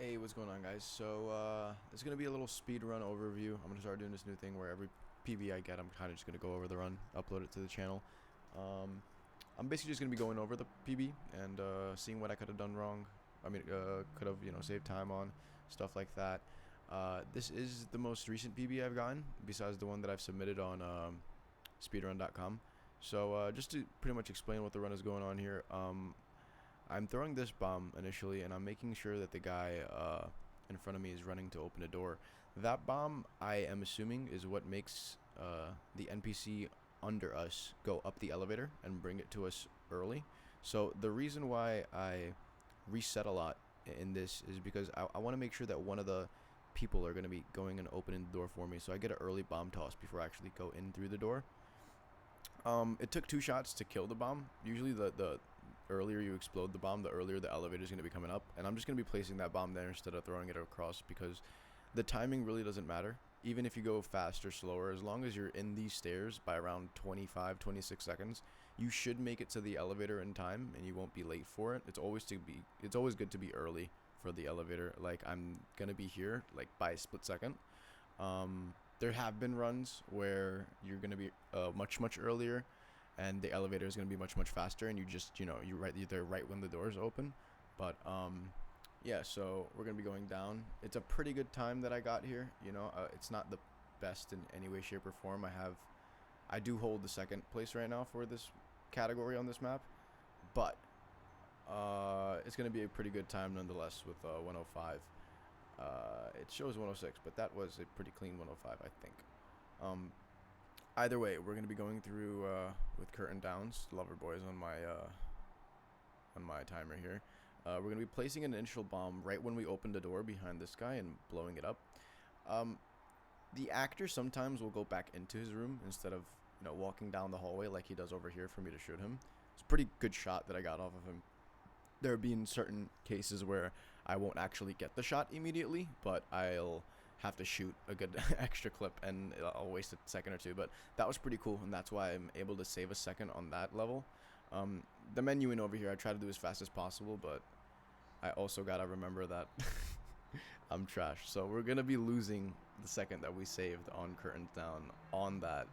Hey, what's going on, guys? So, it's gonna be a little speed run overview. I'm gonna start doing this new thing where every PB I get, I'm kind of just gonna go over the run, upload it to the channel. I'm basically just gonna be going over the PB and seeing what I could have done wrong. I mean, could have saved time on stuff like that. This is the most recent PB I've gotten, besides the one that I've submitted on SpeedRun.com. So, just to pretty much explain what the run is going on here. I'm throwing this bomb initially, and I'm making sure that the guy in front of me is running to open a door. That bomb, I am assuming, is what makes the NPC under us go up the elevator and bring it to us early. So the reason why I reset a lot in this is because I want to make sure that one of the people are going to be going and opening the door for me, so I get an early bomb toss before I actually go in through the door. It took 2 shots to kill the bomb. Usually the earlier you explode the bomb, the earlier the elevator is going to be coming up. And I'm just going to be placing that bomb there instead of throwing it across, because the timing really doesn't matter. Even if you go fast or slower, as long as you're in these stairs by around 25-26 seconds, you should make it to the elevator in time and you won't be late for it. It's always good to be early for the elevator. Like, I'm going to be here like by a split second. There have been runs where you're going to be much earlier, and the elevator is going to be much faster, and you're there right when the doors open. But yeah, so we're going to be going down. It's a pretty good time that I got here. It's not the best in any way, shape, or form. I do hold the second place right now for this category on this map, but it's going to be a pretty good time nonetheless with 105. It shows 106, but that was a pretty clean 105, I think. Either way, we're going to be going through with curtain downs, lover boys on my timer here. We're going to be placing an initial bomb right when we open the door behind this guy and blowing it up. The actor sometimes will go back into his room instead of walking down the hallway like he does over here for me to shoot him. It's a pretty good shot that I got off of him. There have been certain cases where I won't actually get the shot immediately, but I'll have to shoot a good extra clip and I'll waste a second or two. But that was pretty cool, and that's why I'm able to save a second on that level. The menuing over here, I try to do as fast as possible, but I also gotta remember that I'm trash. So we're gonna be losing the second that we saved on curtains down on that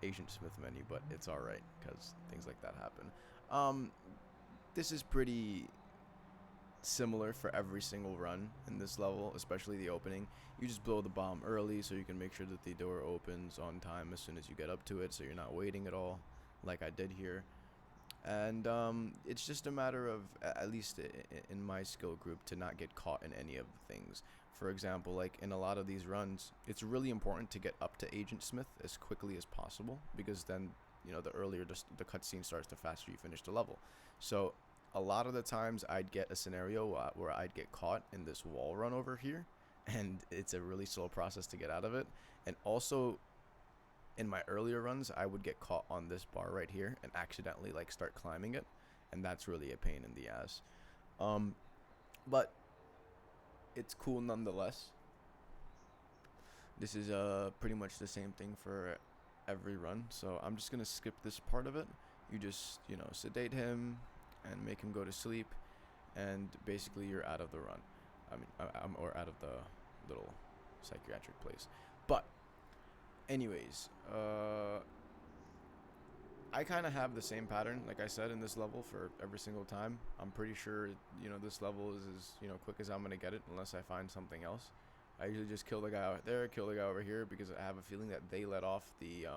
Agent Smith menu, but it's alright because things like that happen. This is pretty similar for every single run in this level, especially the opening. You just blow the bomb early so you can make sure that the door opens on time as soon as you get up to it, so you're not waiting at all like I did here. And it's just a matter of, at least in my skill group, to not get caught in any of the things. For example, like in a lot of these runs, it's really important to get up to Agent Smith as quickly as possible, because then the earlier the cutscene starts, the faster you finish the level. So a lot of the times I'd get a scenario where I'd get caught in this wall run over here, and it's a really slow process to get out of it. And also in my earlier runs, I would get caught on this bar right here and accidentally like start climbing it, and that's really a pain in the ass. But it's cool nonetheless. This is pretty much the same thing for every run, so I'm just gonna skip this part of it. You just sedate him and make him go to sleep, and basically you're out of the run. Or out of the little psychiatric place. But anyways, I kind of have the same pattern, like I said, in this level for every single time. I'm pretty sure this level is as quick as I'm gonna get it, unless I find something else. I usually just kill the guy out there, kill the guy over here, because I have a feeling that they let off the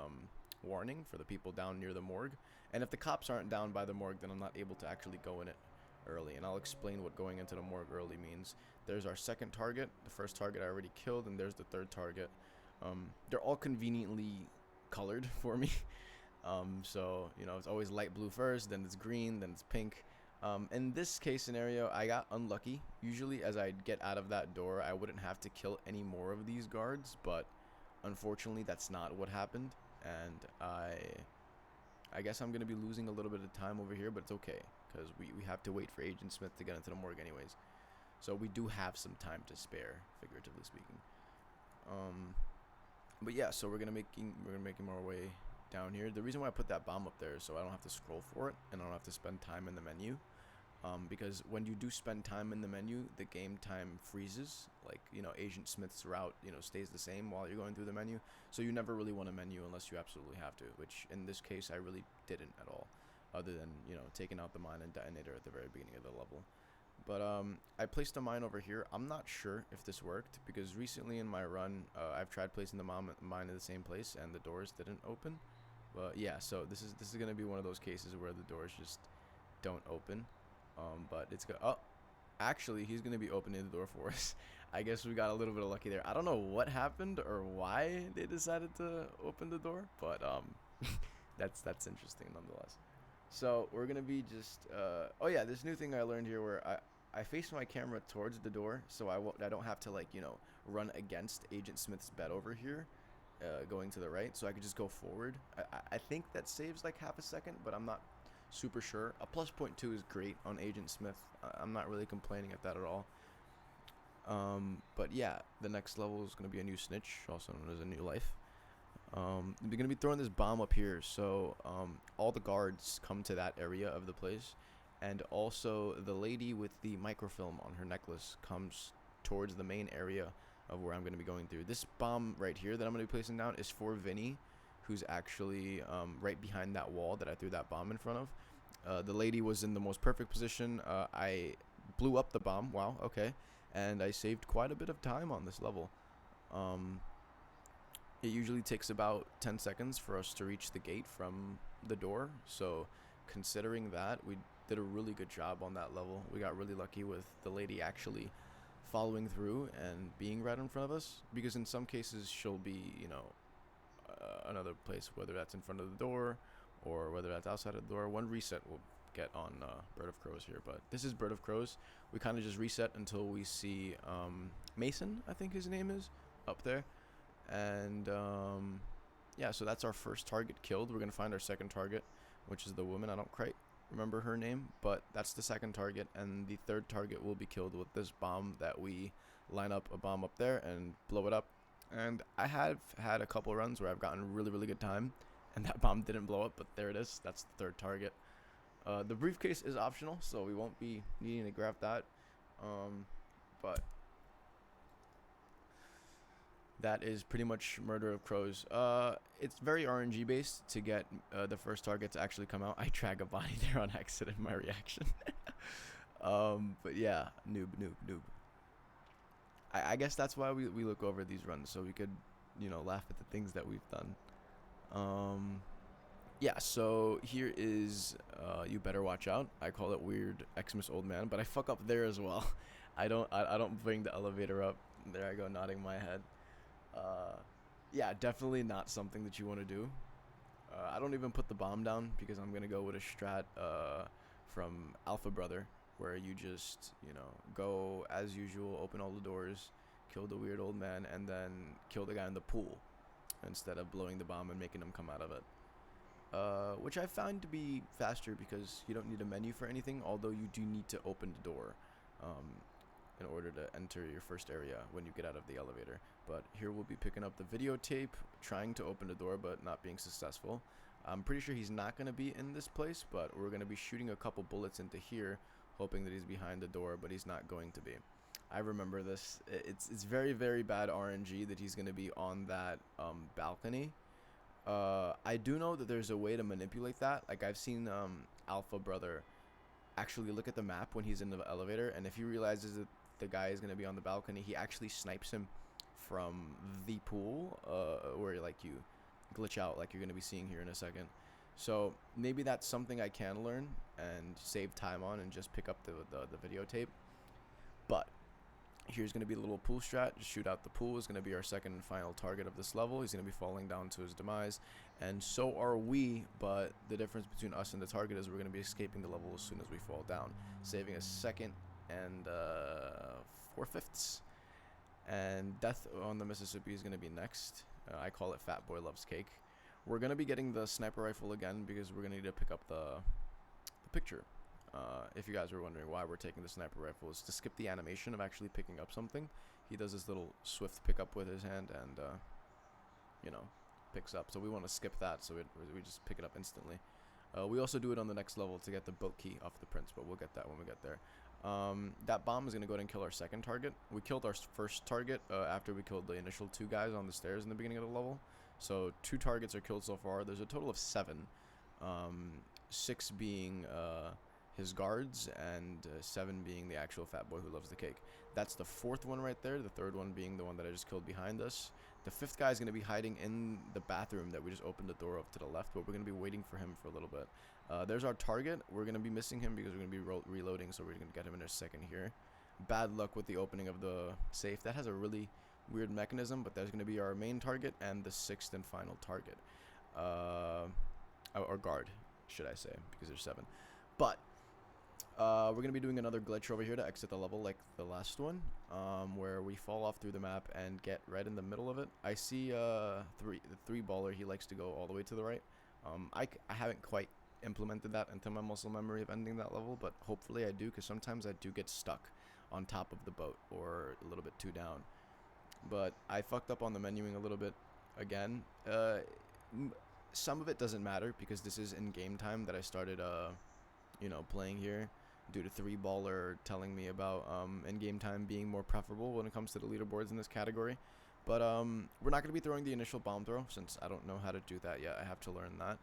warning for the people down near the morgue. And if the cops aren't down by the morgue, then I'm not able to actually go in it early. And I'll explain what going into the morgue early means. There's our second target. The first target I already killed, and there's the third target. They're all conveniently colored for me. So it's always light blue first, then it's green, then it's pink. In this case scenario, I got unlucky. Usually as I'd get out of that door, I wouldn't have to kill any more of these guards, but unfortunately that's not what happened. And I guess I'm going to be losing a little bit of time over here, but it's okay, because we have to wait for Agent Smith to get into the morgue anyways. So we do have some time to spare, figuratively speaking. But yeah, so we're gonna make our way down here. The reason why I put that bomb up there is so I don't have to scroll for it, and I don't have to spend time in the menu. because when you do spend time in the menu, the game time freezes. Like, you know, Agent Smith's route, you know, stays the same while you're going through the menu. So you never really want a menu unless you absolutely have to, which in this case I really didn't at all, other than, you know, taking out the mine and detonator at the very beginning of the level. But I placed a mine over here. I'm not sure if this worked, because recently in my run, I've tried placing the mine in the same place and the doors didn't open. But yeah, so this is gonna be one of those cases where the doors just don't open. But it's good. Oh, actually, he's gonna be opening the door for us. I guess we got a little bit of lucky there. I don't know what happened or why they decided to open the door, but that's interesting nonetheless. So we're gonna be just oh yeah, this new thing I learned here where I face my camera towards the door, so I don't have to, like, you know, run against Agent Smith's bed over here, going to the right, so I could just go forward. I think that saves like half a second, but I'm not super sure. A plus 0.2 is great on Agent Smith. I'm not really complaining at that at all. But yeah, the next level is going to be a new snitch, also known as a new life. We're going to be throwing this bomb up here, so all the guards come to that area of the place, and also the lady with the microfilm on her necklace comes towards the main area of where I'm going to be going through. This bomb right here that I'm going to be placing down is for Vinny, who's actually right behind that wall that I threw that bomb in front of. The lady was in the most perfect position. I blew up the bomb. Wow, okay. And I saved quite a bit of time on this level. It usually takes about 10 seconds for us to reach the gate from the door. So considering that, we did a really good job on that level. We got really lucky with the lady actually following through and being right in front of us. Because in some cases, she'll be, you know, another place, whether that's in front of the door or whether that's outside of the door. One reset will get on Bird of Crows here, but this is Bird of Crows. We kind of just reset until we see Mason, I think his name is, up there. And yeah, so that's our first target killed. We're gonna find our second target, which is the woman. I don't quite remember her name, but that's the second target, and the third target will be killed with this bomb that we line up a bomb up there and blow it up. And I have had a couple runs where I've gotten really good time and that bomb didn't blow up, but there it is. That's the third target. The briefcase is optional, so we won't be needing to grab that. But that is pretty much Murder of Crows. It's very RNG based to get the first target to actually come out. I drag a body there on accident, my reaction. But yeah, noob. I guess that's why we look over these runs, so we could, you know, laugh at the things that we've done. Yeah, so here is You Better Watch Out. I call it Weird Xmas Old Man, but I fuck up there as well. I don't bring the elevator up. There I go, nodding my head. Yeah, definitely not something that you want to do. I don't even put the bomb down because I'm gonna go with a strat from Alpha Brother, where you just, you know, go as usual, open all the doors, kill the weird old man, and then kill the guy in the pool instead of blowing the bomb and making him come out of it. Which I found to be faster because you don't need a menu for anything, although you do need to open the door in order to enter your first area when you get out of the elevator. But here we'll be picking up the videotape, trying to open the door but not being successful. I'm pretty sure he's not going to be in this place, but we're going to be shooting a couple bullets into here, hoping that he's behind the door, but he's not going to be. I remember this. It's very bad RNG that he's going to be on that balcony. I do know that there's a way to manipulate that. Like, I've seen Alpha Brother actually look at the map when he's in the elevator, and if he realizes that the guy is going to be on the balcony, he actually snipes him from the pool, where, like, you glitch out like you're going to be seeing here in a second. So maybe that's something I can learn and save time on and just pick up the videotape. But here's going to be a little pool strat. Just shoot out the pool is going to be our second and final target of this level. He's going to be falling down to his demise, and so are we, but the difference between us and the target is we're going to be escaping the level as soon as we fall down, saving a second and 4/5. And Death on the Mississippi is going to be next. I call it Fat Boy Loves Cake. We're going to be getting the sniper rifle again because we're going to need to pick up the picture. If you guys were wondering why we're taking the sniper rifle, is to skip the animation of actually picking up something. He does this little swift pickup with his hand and, you know, picks up. So we want to skip that, so we just pick it up instantly. We also do it on the next level to get the boat key off the prince, but we'll get that when we get there. That bomb is going to go ahead and kill our second target. We killed our first target after we killed the initial 2 guys on the stairs in the beginning of the level. So 2 targets are killed so far. There's a total of 7. 6 being his guards, and 7 being the actual fat boy who loves the cake. That's the 4th one right there, the 3rd one being the one that I just killed behind us. The 5th guy is going to be hiding in the bathroom that we just opened the door of to the left, but we're going to be waiting for him for a little bit. There's our target. We're going to be missing him because we're going to be reloading, so we're going to get him in a second here. Bad luck with the opening of the safe. That has a really weird mechanism, but there's going to be our main target and the 6th and final target. Or guard, should I say, because there's 7. But we're going to be doing another glitch over here to exit the level like the last one, where we fall off through the map and get right in the middle of it. I see the 3-baller, he likes to go all the way to the right. I haven't quite implemented that into my muscle memory of ending that level, but hopefully I do, because sometimes I do get stuck on top of the boat or a little bit too down. But I fucked up on the menuing a little bit again. Some of it doesn't matter because this is in game time that I started playing here, due to 3-baller telling me about in-game time being more preferable when it comes to the leaderboards in this category. But we're not going to be throwing the initial bomb throw, since I don't know how to do that yet. I have to learn that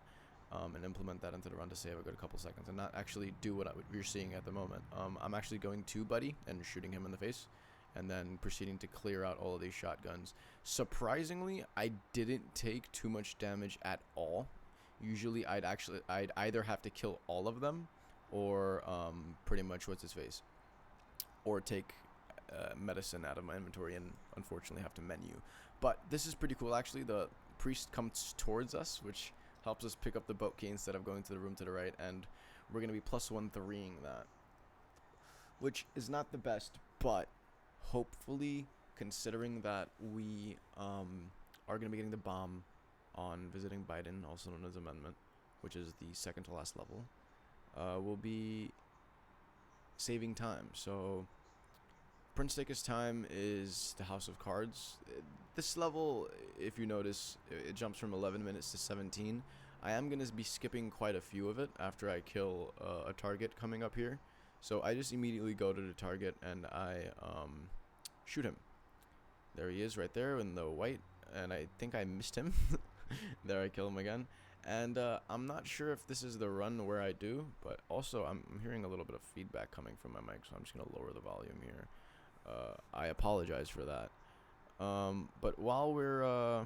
and implement that into the run to save a good couple seconds and not actually do what you're seeing at the moment. I'm actually going to Buddy and shooting him in the face, and then proceeding to clear out all of these shotguns. Surprisingly, I didn't take too much damage at all. Usually I'd either have to kill all of them, or pretty much what's his face, or take medicine out of my inventory and unfortunately have to menu. But this is pretty cool actually. The priest comes towards us, which helps us pick up the boat key instead of going to the room to the right, and we're going to be +1-3ing that, which is not the best, but hopefully, considering that we are going to be getting the bomb on visiting Biden, also known as Amendment, which is the second to last level, we'll be saving time. So Prince Taker's time is the House of Cards. This level, if you notice, it jumps from 11 minutes to 17. I am going to be skipping quite a few of it after I kill a target coming up here. So I just immediately go to the target and I shoot him. There he is right there in the white, and I think I missed him. There, I kill him again. And I'm not sure if this is the run where I do, but also I'm hearing a little bit of feedback coming from my mic, so I'm just going to lower the volume here. I apologize for that. But while we're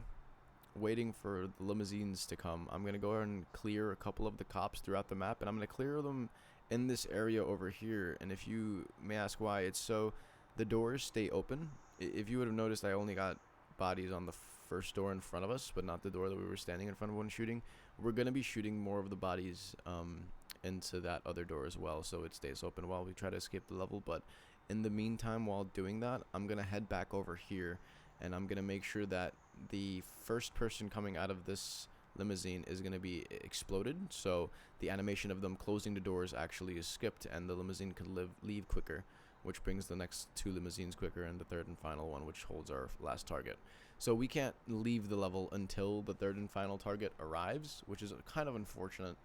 waiting for the limousines to come, I'm going to go ahead and clear a couple of the cops throughout the map, and I'm going to clear them in this area over here. And if you may ask why, it's so the doors stay open. If you would have noticed, I only got bodies on the first door in front of us, but not the door that we were standing in front of when shooting. We're going to be shooting more of the bodies into that other door as well, so it stays open while we try to escape the level. But in the meantime, while doing that, I'm going to head back over here, and I'm going to make sure that the first person coming out of this limousine is going to be exploded, so the animation of them closing the doors actually is skipped, and the limousine could leave quicker, which brings the next 2 limousines quicker, and the 3rd and final one, which holds our last target. So we can't leave the level until the 3rd and final target arrives, which is kind of unfortunate.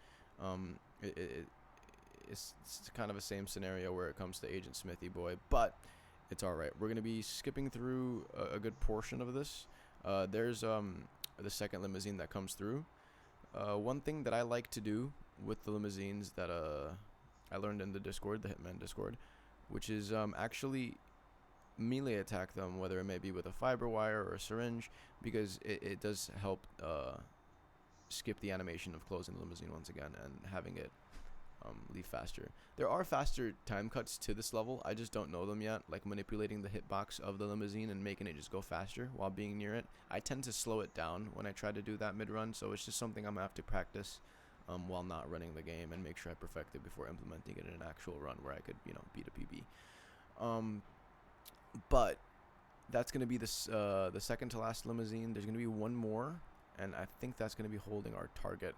It's kind of the same scenario where it comes to Agent Smithy Boy, but it's alright. We're going to be skipping through a good portion of this. There's the second limousine that comes through. One thing that I like to do with the limousines that I learned in the Discord, the Hitman Discord, which is actually melee attack them, whether it may be with a fiber wire or a syringe, because it does help skip the animation of closing the limousine once again and having it leave faster. There are faster time cuts to this level, I just don't know them yet, like manipulating the hitbox of the limousine and making it just go faster while being near it. I tend to slow it down when I try to do that mid-run, so it's just something I'm going to have to practice while not running the game, and make sure I perfect it before implementing it in an actual run where I could, beat a PB. But that's going to be the second to last limousine. There's going to be one more, and I think that's going to be holding our target.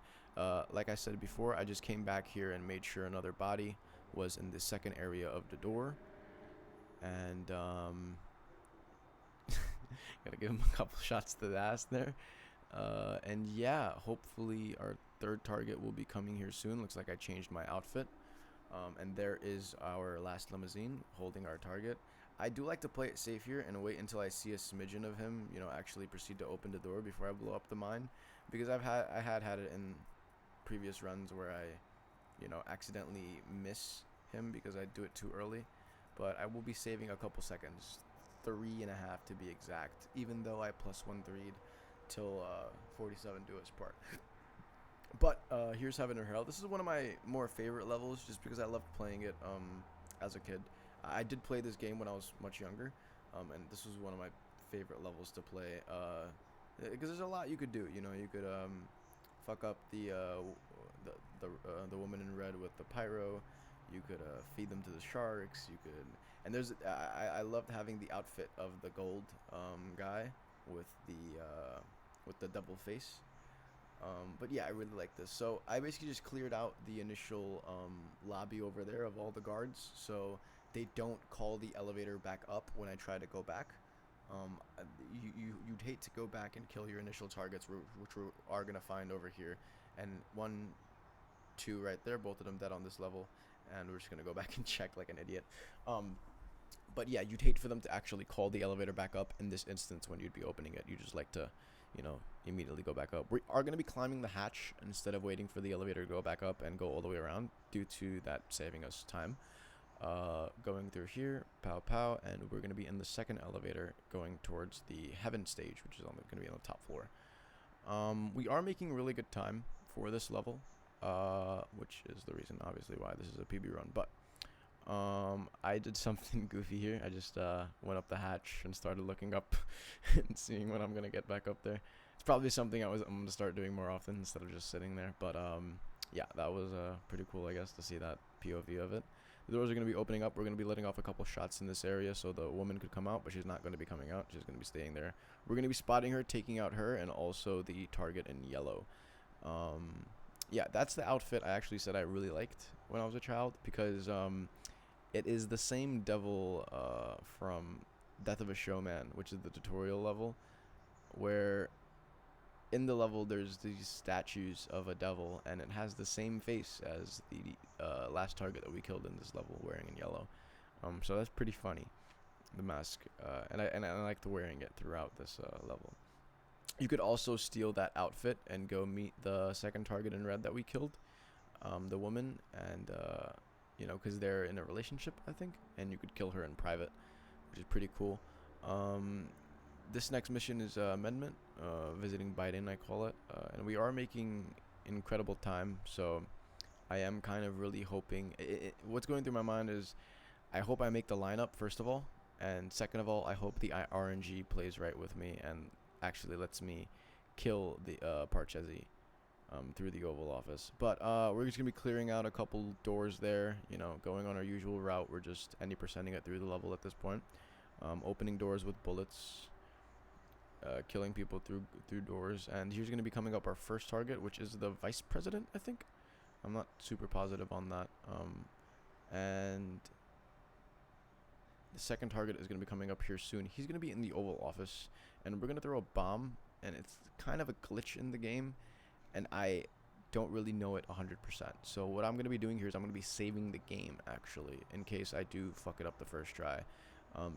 Like I said before, I just came back here and made sure another body was in the second area of the door, and gotta give him a couple shots to the ass there. And yeah, hopefully our third target will be coming here soon. Looks like I changed my outfit. And there is our last limousine holding our target. I do like to play it safe here and wait until I see a smidgen of him, you know, actually proceed to open the door before I blow up the mine, because I had it in previous runs where I, you know, accidentally miss him because I do it too early. But I will be saving a couple seconds, 3.5 to be exact, even though I +1-3'd till 47 do its part. But here's Heaven or Hell. This is one of my more favorite levels just because I loved playing it as a kid. I did play this game when I was much younger, and this was one of my favorite levels to play because there's a lot you could do. You know, you could fuck up the woman in red with the pyro. You could feed them to the sharks. You could, and there's I loved having the outfit of the gold guy with the devil face. But yeah, I really like this. So I basically just cleared out the initial lobby over there of all the guards, so they don't call the elevator back up when I try to go back. You'd hate to go back and kill your initial targets, which we are gonna find over here, and 1, 2 right there, both of them dead on this level, and we're just gonna go back and check like an idiot. But yeah, you'd hate for them to actually call the elevator back up in this instance when you'd be opening it. You just like to, you know, immediately go back up. We are going to be climbing the hatch instead of waiting for the elevator to go back up and go all the way around, due to that saving us time. Going through here, pow pow, and we're going to be in the second elevator going towards the Heaven stage, which is going to be on the top floor. We are making really good time for this level, which is the reason obviously why this is a PB run. But I did something goofy here. I just went up the hatch and started looking up and seeing when I'm gonna get back up there. It's probably something I'm gonna start doing more often instead of just sitting there. But yeah, that was pretty cool, I guess, to see that POV of it. The doors are gonna be opening up. We're gonna be letting off a couple shots in this area so the woman could come out, but she's not gonna be coming out. She's gonna be staying there. We're gonna be spotting her, taking out her, and also the target in yellow. Yeah, that's the outfit I actually said I really liked when I was a child, because it is the same devil from Death of a Showman, which is the tutorial level, where in the level there's these statues of a devil, and it has the same face as the last target that we killed in this level, wearing in yellow. So that's pretty funny, the mask, and I like the wearing it throughout this level. You could also steal that outfit and go meet the second target in red that we killed, the woman, and you know, because they're in a relationship, I think, and you could kill her in private, which is pretty cool. This next mission is Amendment, visiting Biden, I call it, and we are making incredible time, so I am kind of really hoping, what's going through my mind is, I hope I make the lineup, first of all, and second of all, I hope the RNG plays right with me and actually lets me kill the Parchesi through the Oval Office. But we're just gonna be clearing out a couple doors there, you know, going on our usual route. We're just any percenting it through the level at this point, opening doors with bullets, killing people through doors. And here's gonna be coming up our first target, which is the vice president, I think. I'm not super positive on that. And the second target is gonna be coming up here soon. He's gonna be in the Oval Office, and we're gonna throw a bomb, and it's kind of a glitch in the game, and I don't really know it 100%. So what I'm going to be doing here is I'm going to be saving the game, actually, in case I do fuck it up the first try.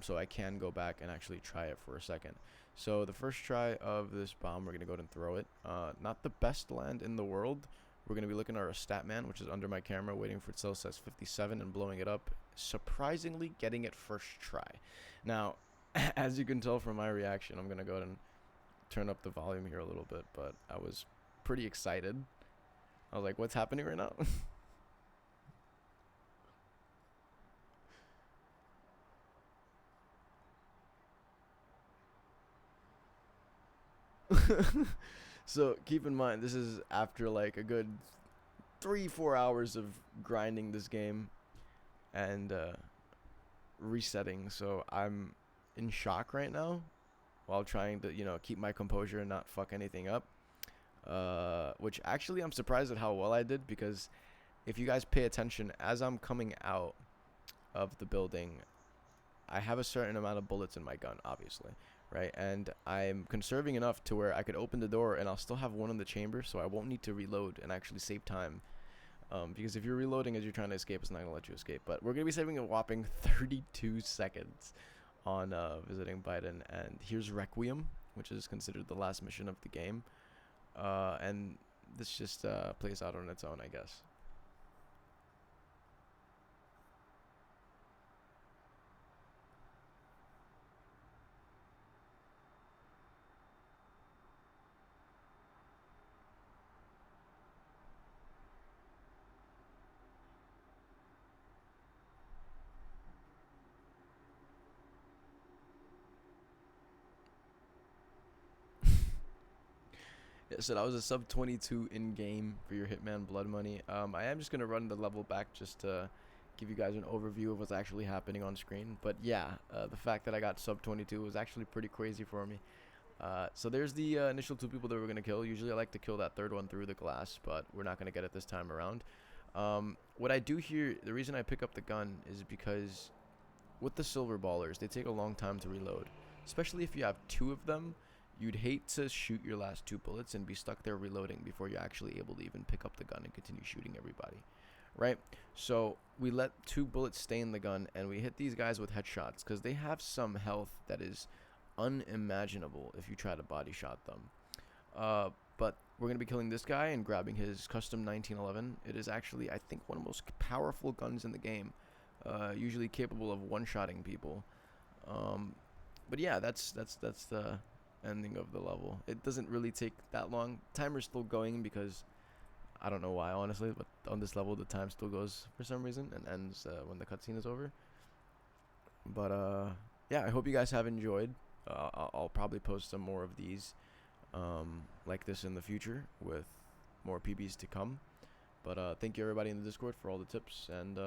So I can go back and actually try it for a second. So the first try of this bomb, we're going to go ahead and throw it. Not the best land in the world. We're going to be looking at our stat man, which is under my camera, waiting for it till it says 57 and blowing it up. Surprisingly, getting it first try. Now, as you can tell from my reaction, I'm going to go ahead and turn up the volume here a little bit, but I was pretty excited. I was like, what's happening right now? So keep in mind, this is after like a good 3-4 hours of grinding this game and resetting. So I'm in shock right now while trying to, you know, keep my composure and not fuck anything up. Which actually I'm surprised at how well I did, because if you guys pay attention, as I'm coming out of the building, I have a certain amount of bullets in my gun, obviously, right? And I'm conserving enough to where I could open the door and I'll still have one in the chamber, so I won't need to reload and actually save time. Because if you're reloading as you're trying to escape, it's not going to let you escape. But we're going to be saving a whopping 32 seconds on visiting Biden. And here's Requiem, which is considered the last mission of the game. And this just plays out on its own, I guess. Yeah, so that was a sub 22 in game for your Hitman BloodMoney. I am just gonna run the level back just to give you guys an overview of what's actually happening on screen. But yeah, the fact that I got sub 22 was actually pretty crazy for me. So there's the initial two people that we're gonna kill. Usually I like to kill that third one through the glass, but we're not gonna get it this time around. What I do here, the reason I pick up the gun is because with the silver ballers, they take a long time to reload, especially if you have two of them. You'd hate to shoot your last two bullets and be stuck there reloading before you're actually able to even pick up the gun and continue shooting everybody, right? So we let two bullets stay in the gun and we hit these guys with headshots because they have some health that is unimaginable if you try to body shot them. But we're going to be killing this guy and grabbing his custom 1911. It is actually, I think, one of the most powerful guns in the game, usually capable of one-shotting people. But yeah, that's the ending of the level. It doesn't really take that long. Timer's still going because I don't know why, honestly, but on this level the time still goes for some reason and ends when the cutscene is over. But yeah, I hope you guys have enjoyed. I'll probably post some more of these like this in the future with more PBs to come. But thank you everybody in the Discord for all the tips, and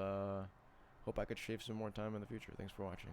hope I could shave some more time in the future. Thanks for watching.